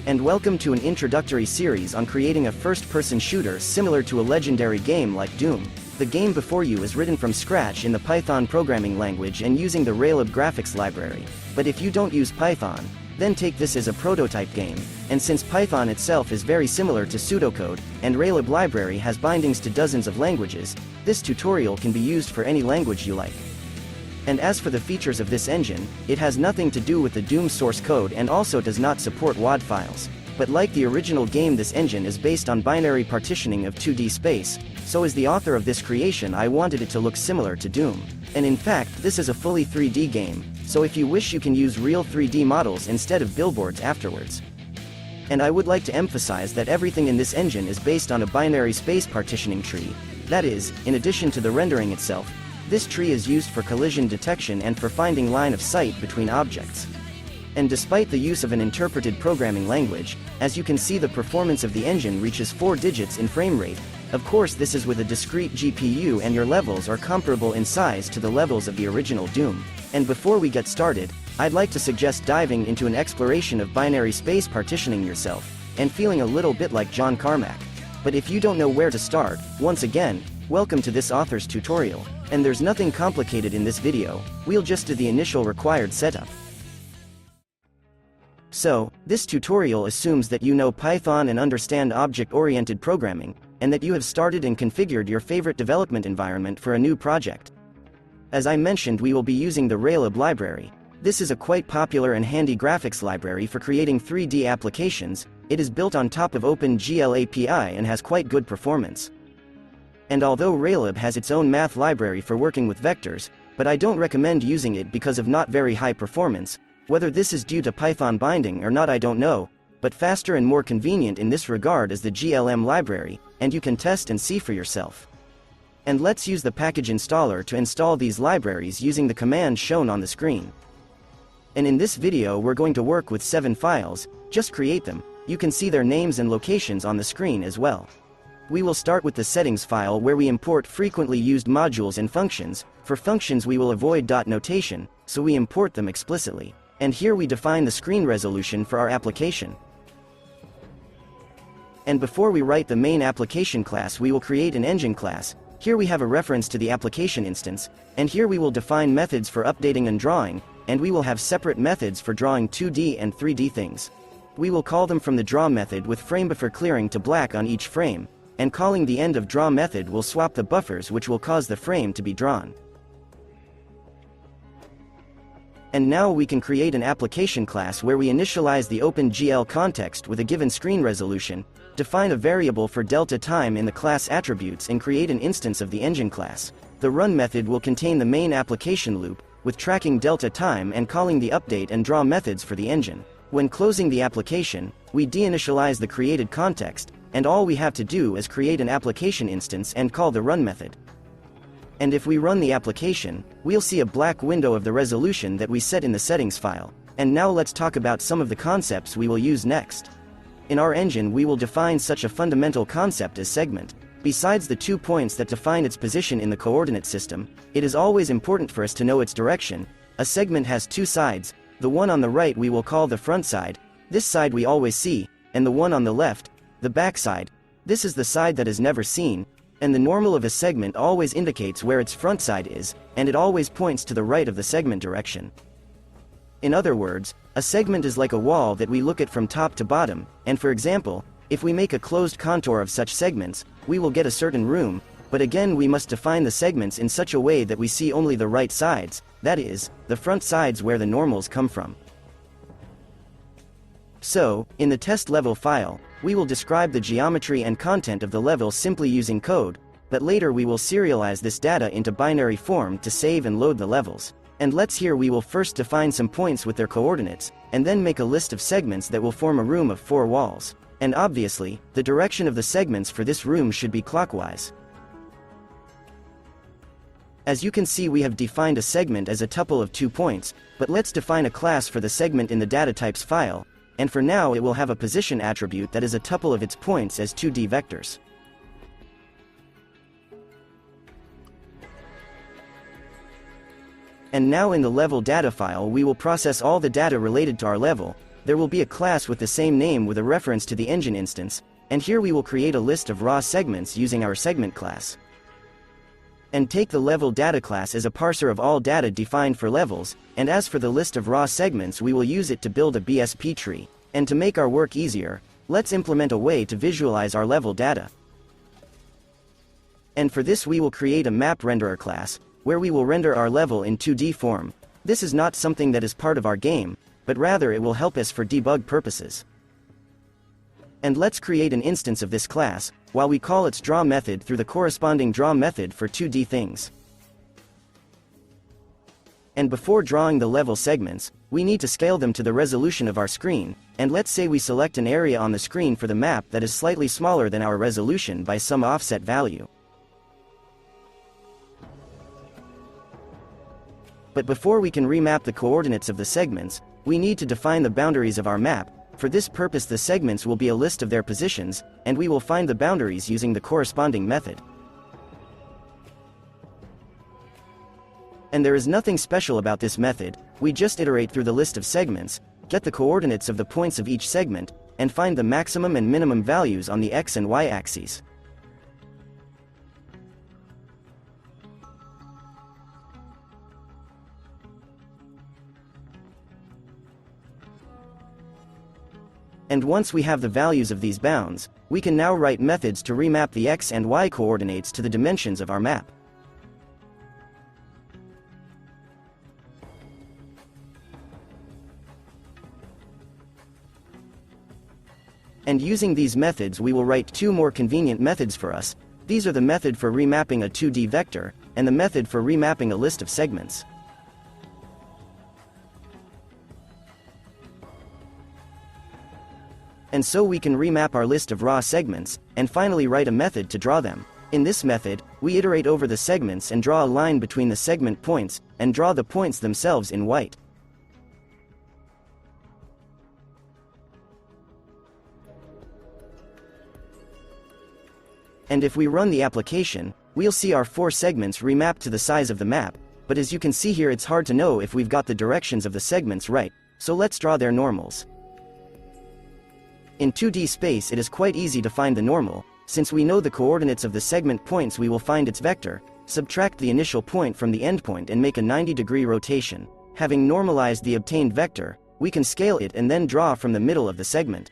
and welcome to an introductory series on creating a first-person shooter similar to a legendary game like Doom. The game before you is written from scratch in the Python programming language and using the Raylib graphics library. But if you don't use Python, then take this as a prototype game, and since Python itself is very similar to pseudocode, and Raylib library has bindings to dozens of languages, this tutorial can be used for any language you like. And as for the features of this engine, it has nothing to do with the Doom source code and also does not support WAD files. But like the original game, this engine is based on binary partitioning of 2D space, so as the author of this creation I wanted it to look similar to Doom. And in fact this is a fully 3D game, so if you wish you can use real 3D models instead of billboards afterwards. And I would like to emphasize that everything in this engine is based on a binary space partitioning tree. That is, in addition to the rendering itself, this tree is used for collision detection and for finding line of sight between objects. And despite the use of an interpreted programming language, as you can see the performance of the engine reaches 4 digits in frame rate. Of course this is with a discrete GPU and your levels are comparable in size to the levels of the original Doom. And before we get started, I'd like to suggest diving into an exploration of binary space partitioning yourself, and feeling a little bit like John Carmack. But if you don't know where to start, once again, welcome to this author's tutorial. And there's nothing complicated in this video, we'll just do the initial required setup. So, this tutorial assumes that you know Python and understand object-oriented programming, and that you have started and configured your favorite development environment for a new project. As I mentioned, we will be using the Raylib library. This is a quite popular and handy graphics library for creating 3D applications. It is built on top of OpenGL API and has quite good performance. And although Raylib has its own math library for working with vectors, but I don't recommend using it because of not very high performance. Whether this is due to Python binding or not I don't know, but faster and more convenient in this regard is the GLM library, and you can test and see for yourself. And let's use the package installer to install these libraries using the command shown on the screen. And in this video we're going to work with 7 files, just create them. You can see their names and locations on the screen as well. We will start with the settings file where we import frequently used modules and functions. For functions we will avoid dot notation, so we import them explicitly. And here we define the screen resolution for our application. And before we write the main application class we will create an engine class. Here we have a reference to the application instance, and here we will define methods for updating and drawing, and we will have separate methods for drawing 2D and 3D things. We will call them from the draw method with frame buffer clearing to black on each frame, and calling the end of draw method will swap the buffers which will cause the frame to be drawn. And now we can create an application class where we initialize the OpenGL context with a given screen resolution, define a variable for delta time in the class attributes and create an instance of the engine class. The run method will contain the main application loop, with tracking delta time and calling the update and draw methods for the engine. When closing the application, we deinitialize the created context, and all we have to do is create an application instance and call the run method. And if we run the application, we'll see a black window of the resolution that we set in the settings file. And now let's talk about some of the concepts we will use next. In our engine we will define such a fundamental concept as segment. Besides the 2 points that define its position in the coordinate system, it is always important for us to know its direction. A segment has 2 sides, the one on the right we will call the front side, this side we always see, and the one on the left, the back side. This is the side that is never seen, and the normal of a segment always indicates where its front side is, and it always points to the right of the segment direction. In other words, a segment is like a wall that we look at from top to bottom, and for example, if we make a closed contour of such segments, we will get a certain room, but again we must define the segments in such a way that we see only the right sides, that is, the front sides where the normals come from. So, in the test level file, we will describe the geometry and content of the level simply using code, but later we will serialize this data into binary form to save and load the levels. And let's here we will first define some points with their coordinates, and then make a list of segments that will form a room of 4 walls. And obviously, the direction of the segments for this room should be clockwise. As you can see we have defined a segment as a tuple of 2 points, but let's define a class for the segment in the data types file, and for now it will have a position attribute that is a tuple of its points as 2D vectors. And now in the level data file we will process all the data related to our level, there will be a class with the same name with a reference to the engine instance, and here we will create a list of raw segments using our segment class. And take the level data class as a parser of all data defined for levels, and as for the list of raw segments we will use it to build a BSP tree. And to make our work easier, let's implement a way to visualize our level data. And for this we will create a map renderer class, where we will render our level in 2D form. This is not something that is part of our game, but rather it will help us for debug purposes. And let's create an instance of this class, while we call its draw method through the corresponding draw method for 2D things. And before drawing the level segments, we need to scale them to the resolution of our screen, and let's say we select an area on the screen for the map that is slightly smaller than our resolution by some offset value. But before we can remap the coordinates of the segments, we need to define the boundaries of our map. For this purpose the segments will be a list of their positions, and we will find the boundaries using the corresponding method. And there is nothing special about this method, we just iterate through the list of segments, get the coordinates of the points of each segment, and find the maximum and minimum values on the x and y axes. And once we have the values of these bounds, we can now write methods to remap the x and y coordinates to the dimensions of our map. And using these methods we will write two more convenient methods for us. These are the method for remapping a 2D vector, and the method for remapping a list of segments. And so we can remap our list of raw segments, and finally write a method to draw them. In this method, we iterate over the segments and draw a line between the segment points, and draw the points themselves in white. And if we run the application, we'll see our 4 segments remapped to the size of the map, but as you can see here it's hard to know if we've got the directions of the segments right, so let's draw their normals. In 2D space it is quite easy to find the normal, since we know the coordinates of the segment points we will find its vector, subtract the initial point from the endpoint and make a 90-degree rotation. Having normalized the obtained vector, we can scale it and then draw from the middle of the segment.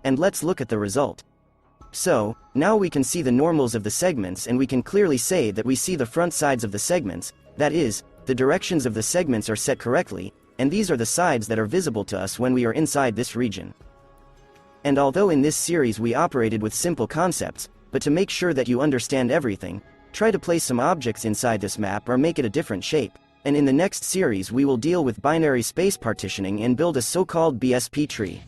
And let's look at the result. So, now we can see the normals of the segments and we can clearly say that we see the front sides of the segments, that is, the directions of the segments are set correctly, and these are the sides that are visible to us when we are inside this region. And although in this series we operated with simple concepts, but to make sure that you understand everything, try to place some objects inside this map or make it a different shape, and in the next series we will deal with binary space partitioning and build a so-called BSP tree.